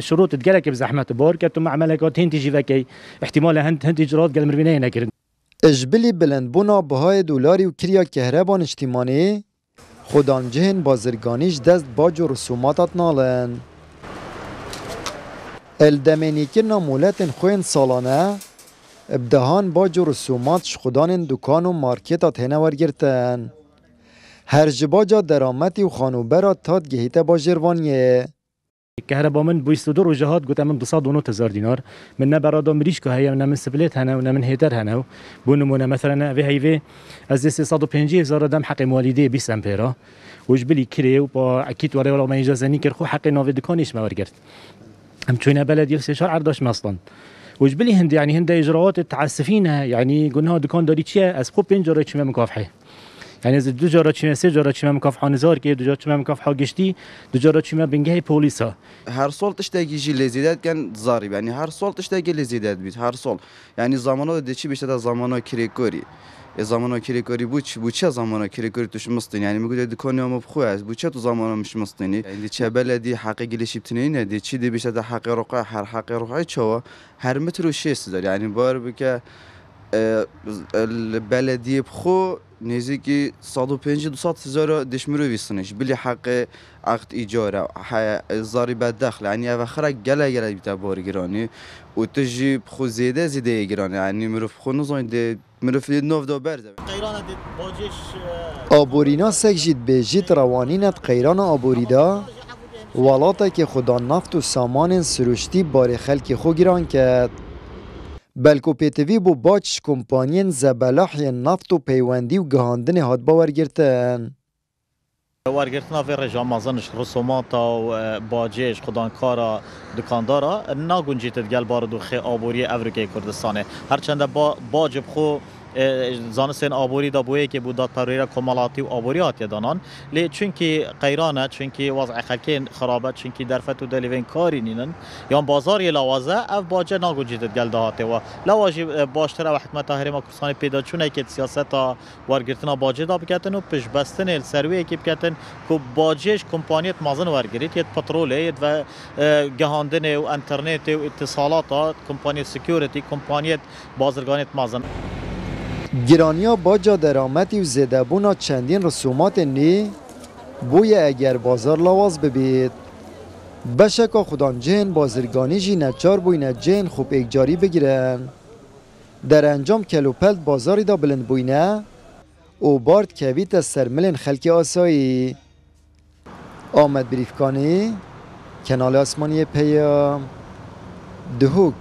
شروط تقلك بزحمة بار كتو مع ملكات هنتي جيفاكي احتمال هنتي جرات قال مربينين نكرن اجبلی بلندبونا بهای دلاری و کریا کهربان اجتماعی خودان جهن بازرگانیش دست باج و رسوماتات نالن. الدمینیکرنا مولتن خوین سالانه ابدهان باج و رسوماتش خودان دکان و مارکتات هنه ورگرتن. هر جباجا درامتی و خانوبرات تاد گهیت با جروانیه. كهرباء من بويستدور وجهات قلت من 200 دينار من نبراد امريكا هي من سبليت هنا ومن هيتر هنا بونمونا مثلا في هيفي از 350 دم حق والدي 20 امبيرا وجبلي كري وبا اكيد ورا ولا ما يجازني كرخو حق نوفي دكانيش ما ورقت هم تشوينا بلد يفسي شهر عرداش اصلا وجبلي هند يعني هند اجراءات تعسفينها يعني قلنا دكان داري تشيا از خو بنجره تشما مكافحه يعني از دو جارا چیمه سه جارا چیمه مکافحه نزار که دو جارا چیمه مکافحه گشتی دو جارا چیمه بنگه پلیسا هر سال تشتاقي جي لزيادات كان ضارب يعني هر سال تشتاقي لزيادات بيت هر سال يعني زمانه دچی بیشتر زمانه کریکوری زمانه کریکوری بوچه زمانه کریکوری توش مستن يعني میگه دکانیام بخو است بوچه تو زمانه مش مستنی يعني چه بلدی حقیقی لشی بتنین دی چی دی بیشتر حق رقع هر حق رقع چوا هر متر و 6 دار يعني بار بك البلدی بخو نزدیکی 150-200 دشمرو ویسنش بلی حق عقد ایجاره ضریب دخل یعنی اواخر گله بیت بارگیرانی و تجی بخو زیاده گیرانی یعنی مروف خو نزاین ده مروف نو دو برزه قیران باجش آبورینا سکجید به جیت روانینت قیران آبوریدا ولاتا که خدا نفت و سامان سروشتی بار خلک خو گیران کرد. بلکو پیتوی بو باچ کمپانین زبلاحی نفت و پیوندی و گهاندن هاد باورگرتن. وارگرتنا في رجال مازنش رسوماتا و باجش خدانکارا دکاندارا ناگونجی تدگل باردو خی آبوری افریقای کردستانه هرچند باج بخو زانستین آبوری دا بویه که بودات پرویره کمالاتی و آبوریات یدانان لی چونکی قیرانه چونکی وضع خلکین خرابه چونکی درفت و دلیوین کاری نینن یا بازاری لوازه اف باجه ناگونجی تدگل دهاته و لواجی باشتره و حکمت هری ما کسانی پیدا چونه که سیاست وارگرتنا باجه دا بکتن و پیش بستن السرویه که بکتن که باجهش کمپانیت مازن وارگرید یه پتروله و گهاندن و انترنت و اتصالات کمپانی سکیوریتی کمپانیت بازرگانیت مازن گرانیا باجا درامتی و زدبونا چندین رسومات نی بوی اگر بازار لواز ببید بشکا خودان جهن بازرگانی جی نچار بوی نجهن خوب اگجاری بگیرن در انجام کلوپلت بازاری دا بلند بوینه او بارد کویت سرملن خلک آسایی. آمد بریفکانی کنال آسمانی پیام دهوک